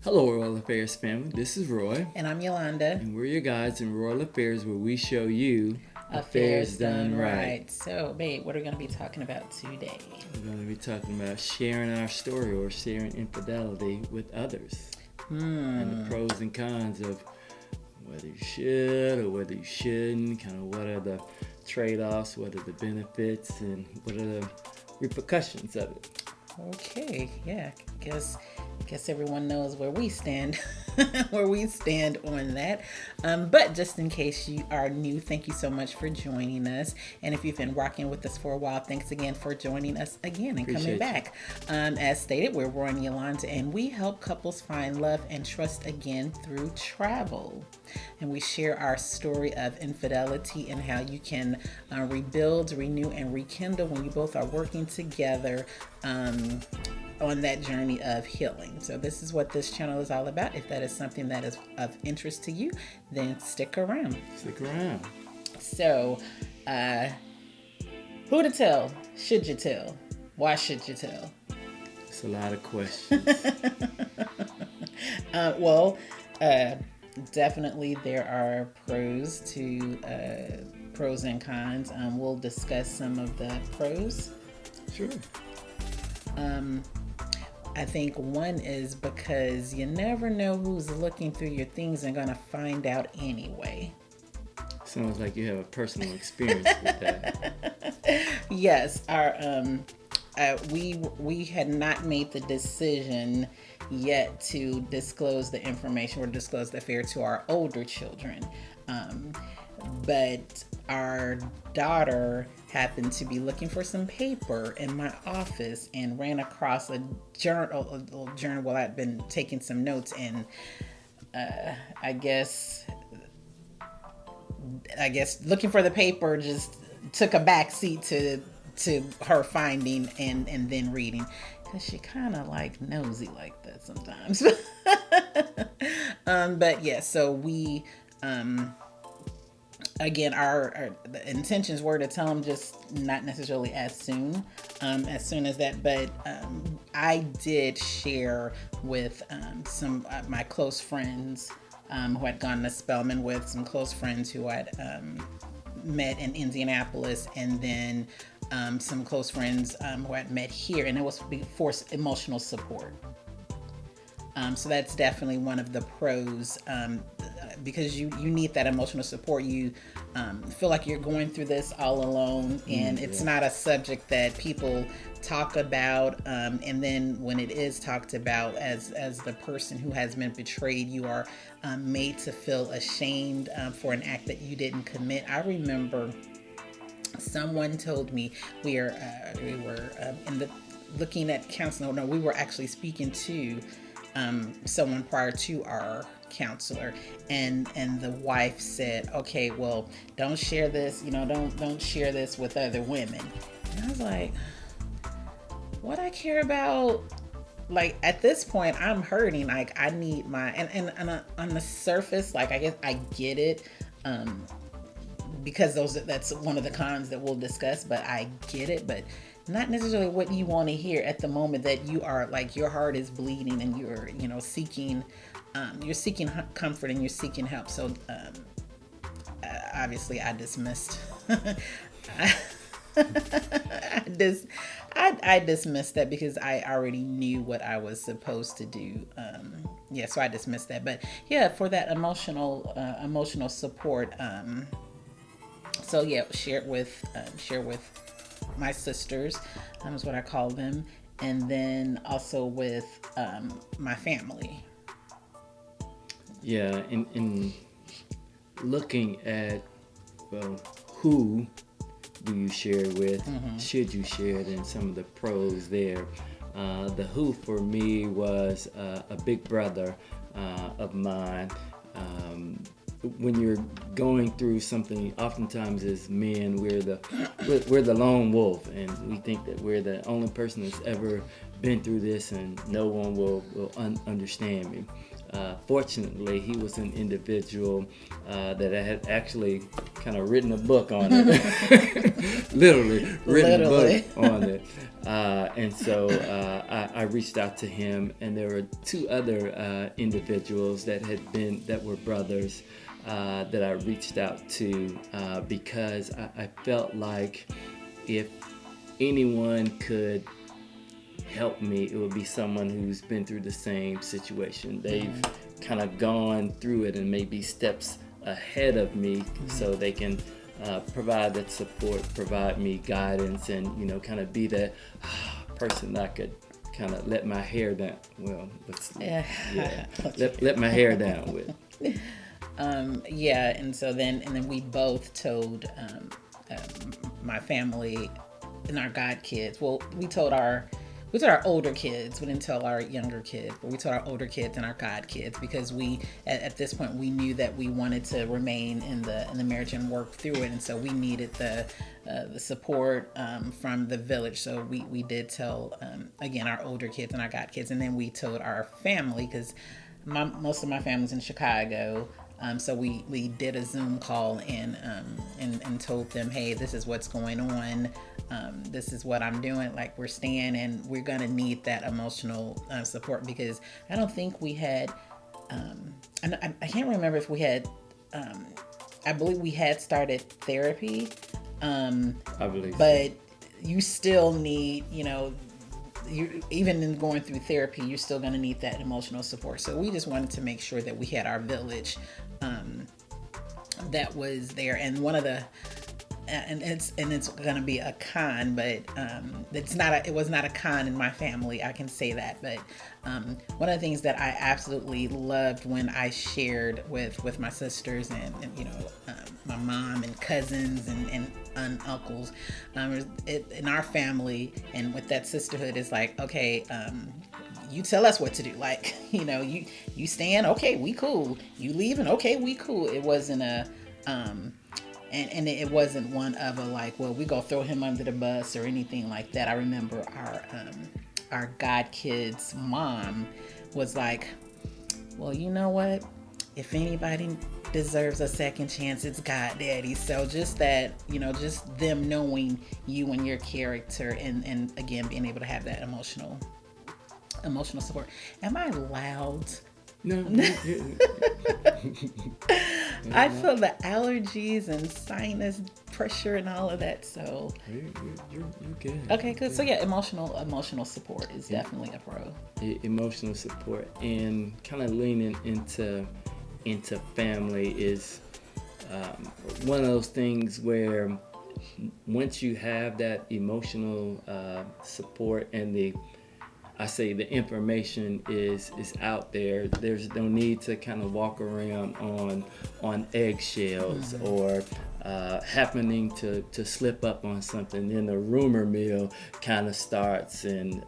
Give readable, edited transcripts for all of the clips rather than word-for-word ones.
Hello, Royal Affairs family. This is Roy, And I'm Yolanda. and we're your guides in Royal Affairs, where we show you Affairs affairs done done right. right. So, babe, what are we going to be talking about today? We're going to be talking about sharing our story or sharing infidelity with others, and the pros and cons of whether you should or whether you shouldn't. Kind of what are the trade-offs, what are the benefits, and what are the repercussions of it. Okay, yeah. Guess everyone knows where we stand, where we stand on that. But just in case you are new, thank you so much for joining us. And if you've been rocking with us for a while, thanks again for joining us again and Appreciate coming you. back. As stated, we're Roy and Yolanda, and we help couples find love and trust again through travel. And we share our story of infidelity and how you can rebuild, renew, and rekindle when you both are working together on that journey of healing. So this is what this channel is all about. If that is something that is of interest to you, then stick around. Stick around. So, who to tell? Should you tell? Why should you tell? It's a lot of questions. Well, definitely there are pros and cons. We'll discuss some of the pros. Sure. I think one is because you never know who's looking through your things and gonna find out anyway. Sounds like you have a personal experience with that. Yes, we had not made the decision yet to disclose the information or disclose the affair to our older children, but our daughter happened to be looking for some paper in my office and ran across a journal while I'd been taking some notes, and I guess looking for the paper just took a back seat to her finding and then reading, because she kind of like nosy like that sometimes. But yeah, so we again, our the intentions were to tell them, just not necessarily as soon as that. But I did share with some my close friends who had gone to Spelman with, some close friends who had met in Indianapolis, and then some close friends who had met here, and it was for emotional support. So that's definitely one of the pros, because you need that emotional support. You feel like you're going through this all alone, and it's not a subject that people talk about. And then when it is talked about, as the person who has been betrayed, you are made to feel ashamed for an act that you didn't commit. I remember someone told me we were in the looking at counseling. No, we were actually speaking to someone prior to our counselor, and the wife said, okay, well, don't share this, don't share this with other women. And I was like, what I care about? Like, at this point, I'm hurting. Like, I need my and on the surface, like, I guess I get it, because that's one of the cons that we'll discuss. But I get it, but not necessarily what you want to hear at the moment that you are, like, your heart is bleeding and you're seeking comfort and you're seeking help. So obviously I dismissed I dismissed that because I already knew what I was supposed to do. So I dismissed that. But yeah, for that emotional support. So yeah, share with my sisters, is what I call them, and then also with my family. Yeah, in looking at, well, who do you share with? Should you share it? And some of the pros there. The who for me was a big brother of mine. When you're going through something, oftentimes as men, we're the lone wolf, and we think that we're the only person that's ever been through this, and no one will understand me. fortunately, he was an individual that I had actually kind of written a book on it. Literally written a book on it. And so I reached out to him, and there were two other individuals that were brothers that I reached out to because I felt like if anyone could help me, it would be someone who's been through the same situation. They've kind of gone through it and maybe steps ahead of me, so they can provide that support, provide me guidance, and kind of be that person that I could kind of let my hair down. Well, let my hair down with. And so then we both told my family and our god kids. Well, we told our older kids. We didn't tell our younger kids, but we told our older kids and our god kids, because we at this point we knew that we wanted to remain in the marriage and work through it, and so we needed the support from the village. So we did tell again our older kids and our god kids, and then we told our family, because most of my family's in Chicago. So we did a Zoom call and told them, hey, this is what's going on. This is what I'm doing. Like, we're staying, and we're going to need that emotional support, because I don't think we had, I can't remember if we had, I believe we had started therapy. I believe but so. You still need, even in going through therapy, you're still going to need that emotional support. So we just wanted to make sure that we had our village that was there. And one of the and it's going to be a con, but it was not a con in my family, I can say that. But one of the things that I absolutely loved when I shared with my sisters and my mom and cousins and uncles in our family, and with that sisterhood, is like, okay, you tell us what to do. Like, you staying, okay, we cool. You leaving, okay, we cool. It wasn't a and it wasn't one of a like, well, we gonna throw him under the bus or anything like that. I remember our god kid's mom was like, well, you know what? If anybody deserves a second chance, it's God Daddy. So just that, just them knowing you and your character, and again being able to have that emotional support. Am I loud? No. I feel the allergies and sinus pressure and all of that. So you're good. Okay, good. So yeah, emotional support is definitely a pro. Emotional support, and kind of leaning into family is one of those things where once you have that emotional support and the information is out there, there's no need to kind of walk around on eggshells or happening to slip up on something. Then the rumor mill kind of starts, and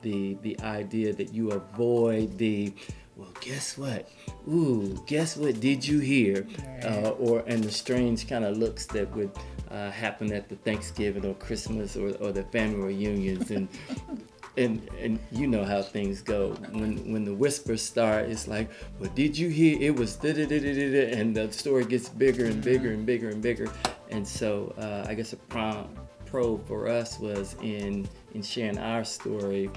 the idea that you avoid well, guess what? Ooh, guess what? Did you hear? And the strange kind of looks that would happen at the Thanksgiving or Christmas or the family reunions, and you know how things go. When the whispers start, it's like, well, did you hear? It was da-da-da-da-da-da, and the story gets bigger and bigger and bigger and bigger. And so I guess a pro for us was in sharing our story.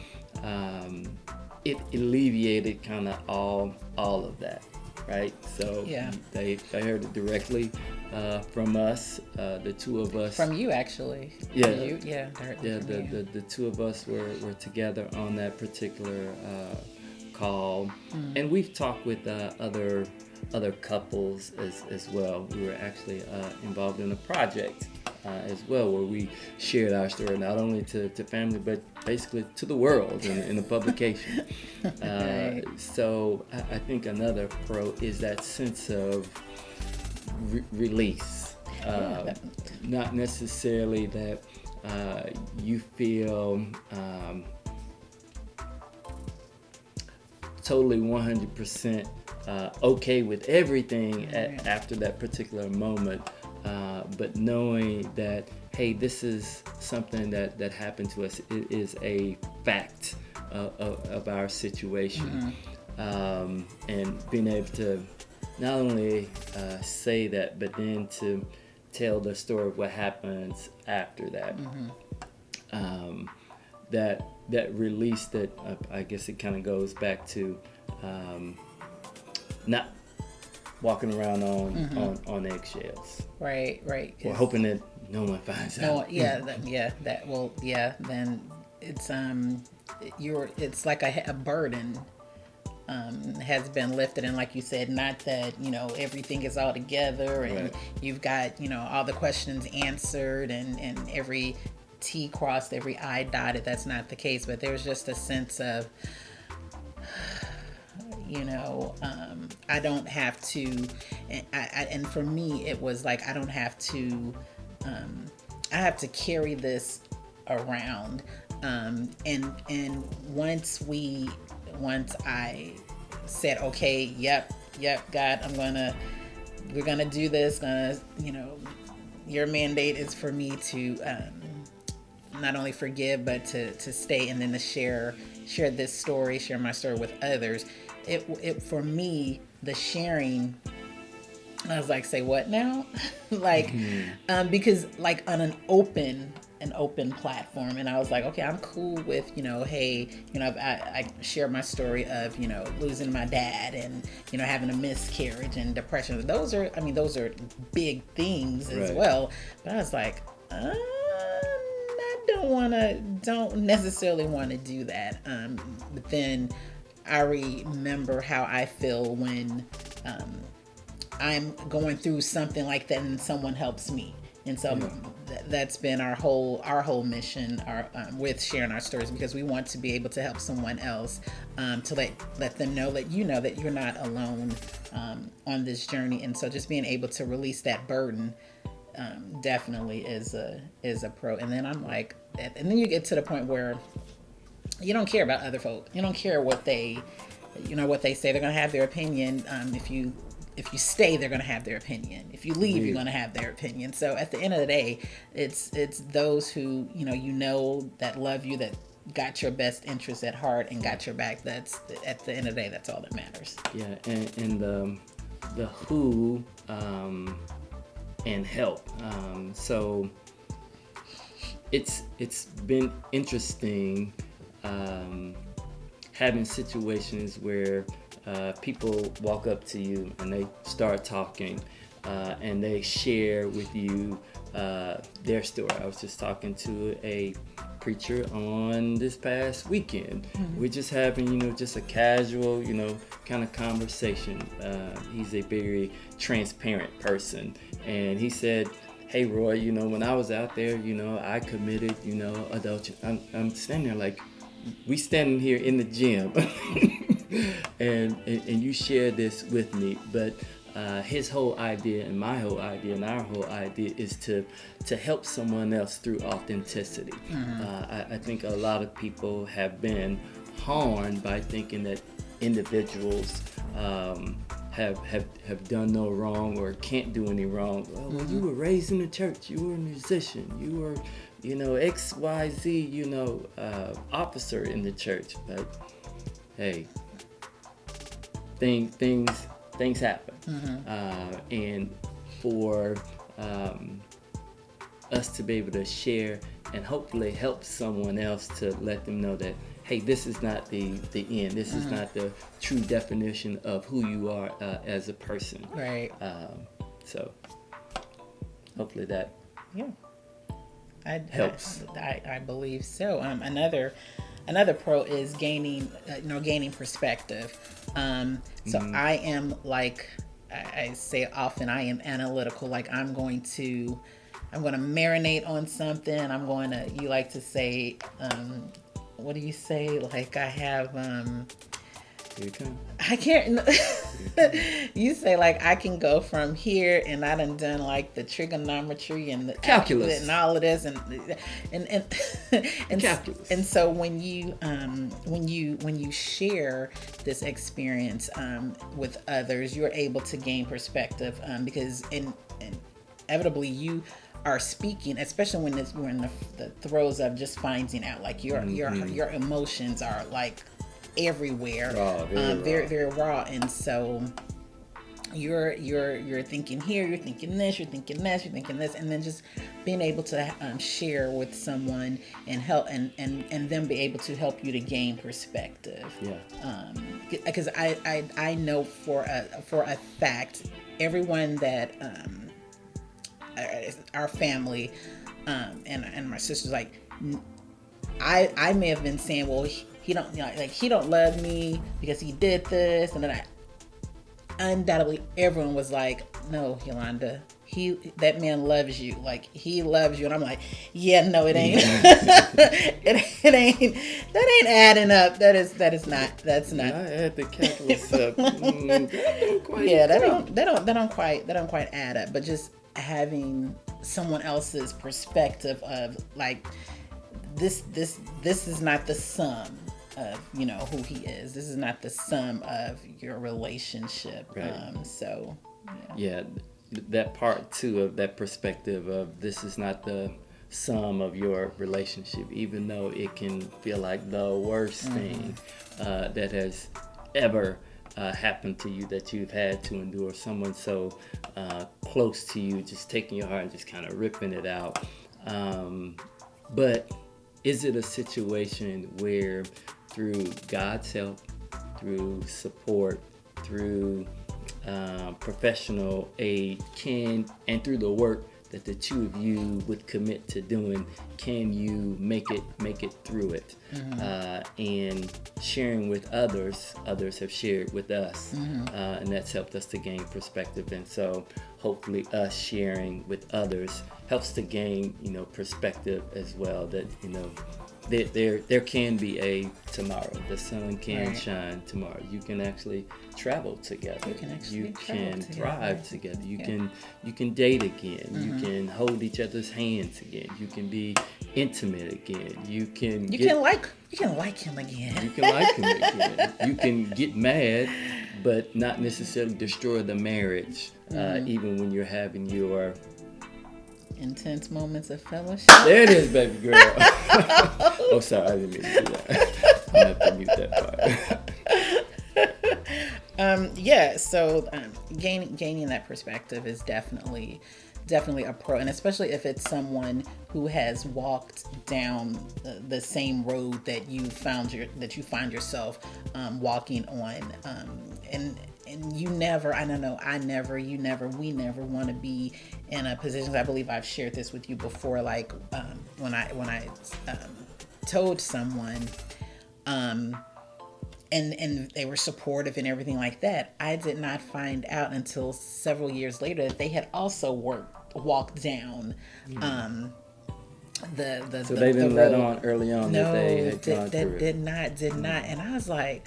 It alleviated kind of all of that, right? So yeah, they heard it directly from us, the two of us. From you, actually. Yeah. You, yeah. The two of us were together on that particular call, and we've talked with other couples as well. We were actually involved in a project as well, where we shared our story not only to family, but basically to the world in a publication. Right. So I think another pro is that sense of release. Not necessarily that you feel totally 100% okay with everything after that particular moment, but knowing that, hey, this is something that happened to us. It is a fact of our situation. and being able to not only say that, but then to tell the story of what happens after that. That release that I guess it kind of goes back to not walking around on eggshells. Right. Or hoping that no one finds out. Then it's it's like a burden has been lifted, and like you said, not that everything is all together and you've got all the questions answered and every T crossed, every I dotted. That's not the case, but there's just a sense of I don't have to, and for me it was like I don't have to, I have to carry this around, and once I said, okay, yep, God, we're gonna do this, your mandate is for me to not only forgive but to stay, and then to share this story, share my story with others. It for me, the sharing, I was like, say what now? Like, because like on an open platform, and I was like, okay, I'm cool with, hey, I share my story of, losing my dad and, having a miscarriage and depression. Those are big things as well. But I was like, I don't necessarily want to do that. But then I remember how I feel when I'm going through something like that and someone helps me. And so that's been our whole mission with sharing our stories, because we want to be able to help someone else, to let them know that that you're not alone on this journey. And so just being able to release that burden definitely is a pro. And then I'm like, and then you get to the point where you don't care about other folk. You don't care what they say. They're gonna have their opinion. If you stay, they're going to have their opinion. If you leave, you're going to have their opinion. So at the end of the day, it's those who, that love you, that got your best interests at heart and got your back. That's, at the end of the day, that's all that matters. Yeah, and the who and help. So it's been interesting having situations where people walk up to you and they start talking and they share with you their story. I was just talking to a preacher on this past weekend. We're just having, just a casual, kind of conversation. He's a very transparent person. And he said, hey, Roy, when I was out there, I committed, adultery. I'm standing there like, we standing here in the gym. and you share this with me, but his whole idea and my whole idea and our whole idea is to help someone else through authenticity. I think a lot of people have been harmed by thinking that individuals have done no wrong or can't do any wrong. Well, you were raised in the church, you were a musician, you were XYZ, officer in the church, but hey, things happen. And for us to be able to share and hopefully help someone else, to let them know that, hey, this is not the end. This is not the true definition of who you are as a person. Right. So hopefully that helps. I believe so. Another pro is gaining perspective. So I am, like I say often, I am analytical. Like I'm going to marinate on something. You like to say, what do you say? Like I have, I can't, you say like I can go from here, and I done like the trigonometry and the calculus and all of this and calculus. And so when you share this experience with others, you're able to gain perspective, because inevitably you are speaking, especially when we're in the throes of just finding out, like your emotions are like everywhere, very raw. And so you're thinking here, you're thinking this, you're thinking this, you're thinking this, and then just being able to share with someone and help and them be able to help you to gain perspective. Because I know for a fact, everyone that our family and my sister's like, I may have been saying, well, he don't, you know, like, he don't love me because he did this, and then I undoubtedly everyone was like, no, Yolanda, that man loves you, like, he loves you. And I'm like, yeah, no, it ain't. it ain't, that ain't adding up. That's not. I had the calculus up. That don't quite add up. But just having someone else's perspective of, like, this is not the sum of, you know, who he is. This is not the sum of your relationship. Right. So yeah, that part too of that perspective of this is not the sum of your relationship, even though it can feel like the worst thing that has ever happened to you, that you've had to endure. Someone so close to you just taking your heart and just kind of ripping it out. But is it a situation where through God's help, through support, through professional aid, and through the work that the two of you would commit to doing, can you make it through it? And sharing with others have shared with us, and that's helped us to gain perspective. And so hopefully us sharing with others helps to gain, you know, perspective as well, that, you know, there can be a tomorrow. The sun can shine tomorrow. You can actually travel together. You can thrive together. You can date again. You can hold each other's hands again. You can be intimate again. You can like him again. You can like him again. You can get mad, but not necessarily destroy the marriage, even when you're having your intense moments of fellowship. There it is, baby girl. Oh, sorry, I didn't mean to do that. I'm gonna have to mute that part. So gaining that perspective is definitely a pro, and especially if it's someone who has walked down the same road that you find yourself walking on, and you never, we never want to be in a position. I believe I've shared this with you before, like when I told someone and they were supportive and everything like that, I did not find out until several years later that they had also walked down so they didn't let on early on that they had gone through it. Did not. And I was like,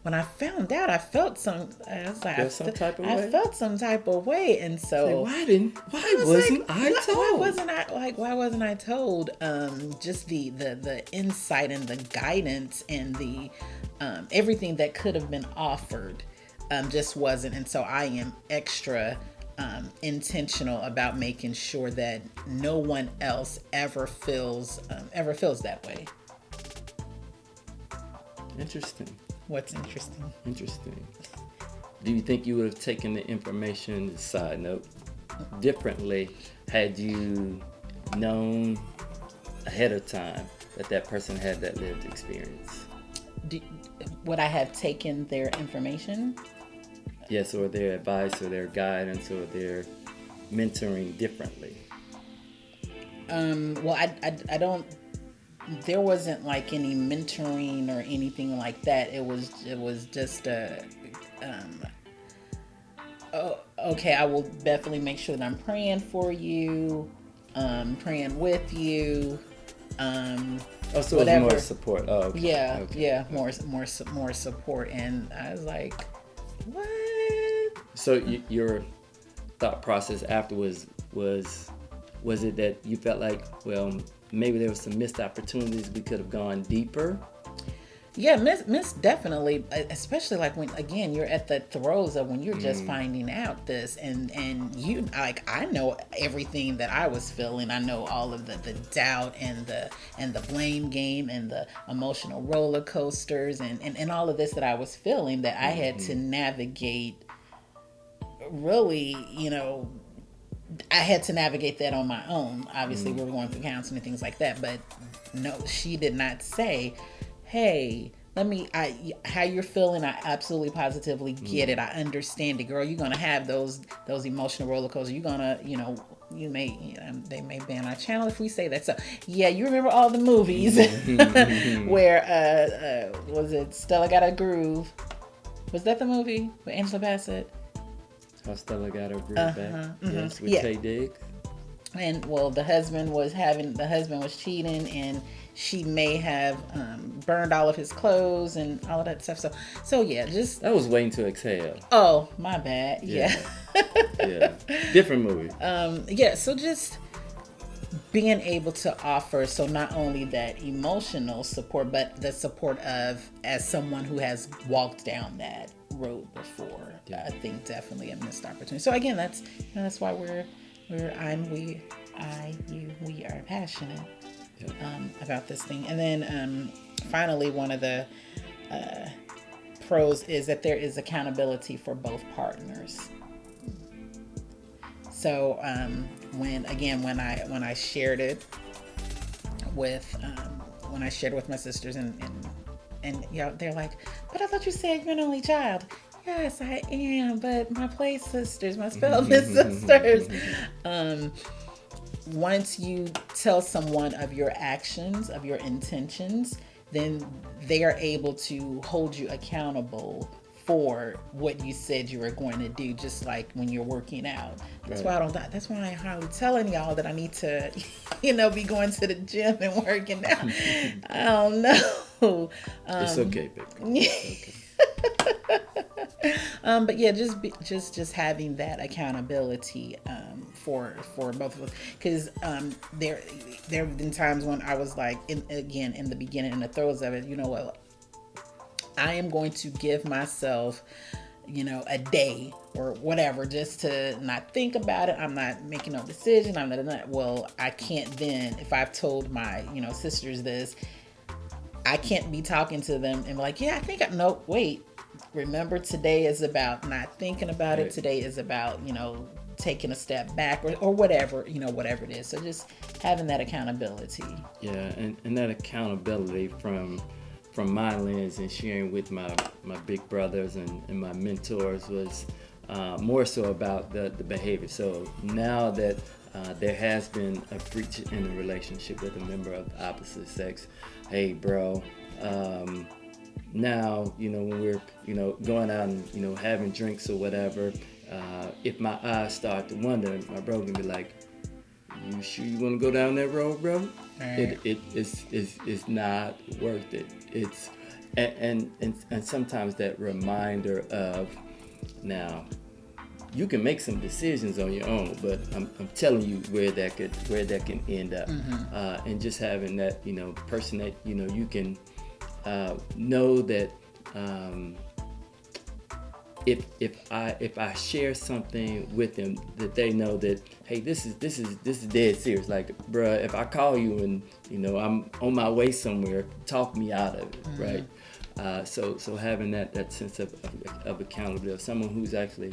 when I found out, I felt some type of way. And so why wasn't I told? Just the insight and the guidance and the everything that could have been offered just wasn't. And so I am extra intentional about making sure that no one else ever feels that way. Interesting. What's interesting? Interesting. Do you think you would have taken the information, side note, differently had you known ahead of time that person had that lived experience? Would I have taken their information? Yes, or their advice or their guidance or their mentoring differently? Well, I don't. There wasn't like any mentoring or anything like that. It was just okay, I will definitely make sure that I'm praying for you, praying with you. So it was more support. Oh, okay. Yeah, more support. And I was like, what? So your thought process afterwards was it that you felt like, well, maybe there was some missed opportunities, we could have gone deeper? Yeah, miss definitely, especially like when again you're at the throes of when you're just finding out this, and you like I know everything that I was feeling. I know all of the doubt and the blame game and the emotional roller coasters and all of this that I was feeling that I had to navigate. Really, I had to navigate that on my own. Obviously, we were going through counseling and things like that, but no, she did not say, hey, how you're feeling, I absolutely positively get it. I understand it, girl. You're gonna have those emotional roller coasters. You're gonna, they may ban our channel if we say that. So yeah, you remember all the movies where was it Stella Got a Groove? Was that the movie with Angela Bassett? How Stella Got her groove back. Yes, with Tay Diggs. And well, the husband was cheating, and she may have burned all of his clothes and all of that stuff. So yeah, just I was waiting to exhale. Oh, my bad. Yeah. Yeah. Different movie. So just being able to offer not only that emotional support, but the support of as someone who has walked down that road before. I think definitely a missed opportunity. So again, that's why we are passionate about this thing. And then finally, one of the pros is that there is accountability for both partners. So when I shared it with my sisters and they're like, but I thought you said you're an only child. Yes, I am, but my play sisters, my spellman sisters. Once you tell someone of your actions, of your intentions, then they are able to hold you accountable for what you said you were going to do, just like when you're working out. That's why I hardly telling y'all that I need to, be going to the gym and working out. I don't know. It's okay, baby. It's okay. But yeah, just having that accountability for both of us, because there have been times when I was like, in the beginning, in the throes of it, you know what, I am going to give myself, a day or whatever, just to not think about it. I'm not making no decision. I can't then, if I've told my, sisters this, I can't be talking to them and be like, yeah, I think no, wait. Remember, today is about not thinking about it. Today is about, taking a step back or whatever, whatever it is. So just having that accountability. Yeah, and that accountability from my lens and sharing with my big brothers and my mentors was more so about the behavior. So now that there has been a breach in a relationship with a member of the opposite sex, hey, bro, now, when we're, going out and, having drinks or whatever, if my eyes start to wonder, my bro can be like, you sure you want to go down that road, bro? Right. It's not worth it. It's, and sometimes that reminder of, now, you can make some decisions on your own, but I'm telling you where that can end up. And just having that, person that, you can know that if I share something with them, that they know that, hey, this is dead serious. Like, bruh, if I call you and I'm on my way somewhere, talk me out of it, right? So having that sense of accountability, of someone who's actually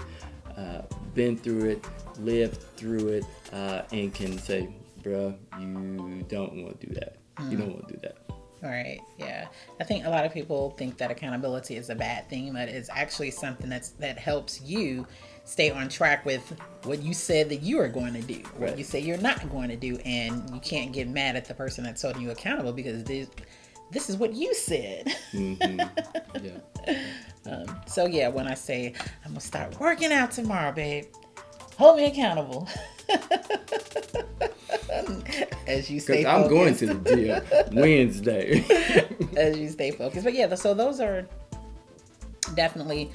been through it, lived through it, and can say, bruh, you don't want to do that. You don't want to do that. All right. Yeah. I think a lot of people think that accountability is a bad thing, but it's actually something that helps you stay on track with what you said that you are going to do, what you say you're not going to do, and you can't get mad at the person that's holding you accountable because this is what you said. Yeah. So yeah, when I say I'm gonna start working out tomorrow, babe, hold me accountable. As you stay focused. I'm going to the gym Wednesday. As you stay focused. But yeah, so those are definitely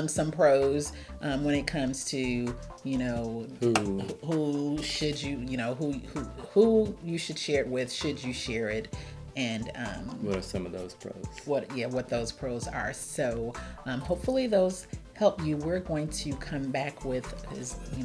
some pros when it comes to, who should you, who you should share it with, should you share it, and what are some of those pros? what those pros are. So hopefully those help you. We're going to come back with, because you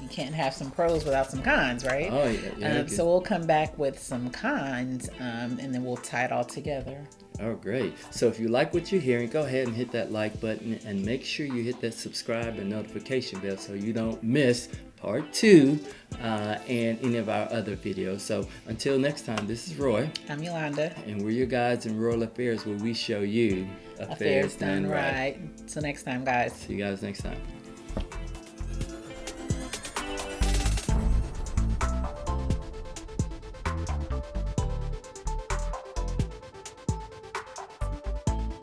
can't have some pros without some cons, right? Oh yeah. So we'll come back with some cons, and then we'll tie it all together. Oh, great. So if you like what you're hearing, go ahead and hit that like button and make sure you hit that subscribe and notification bell so you don't miss part 2 and any of our other videos. So until next time, this is Roy. I'm Yolanda. And we're your guides in Royal Affairs, where we show you affairs done right. Till next time, guys. See you guys next time.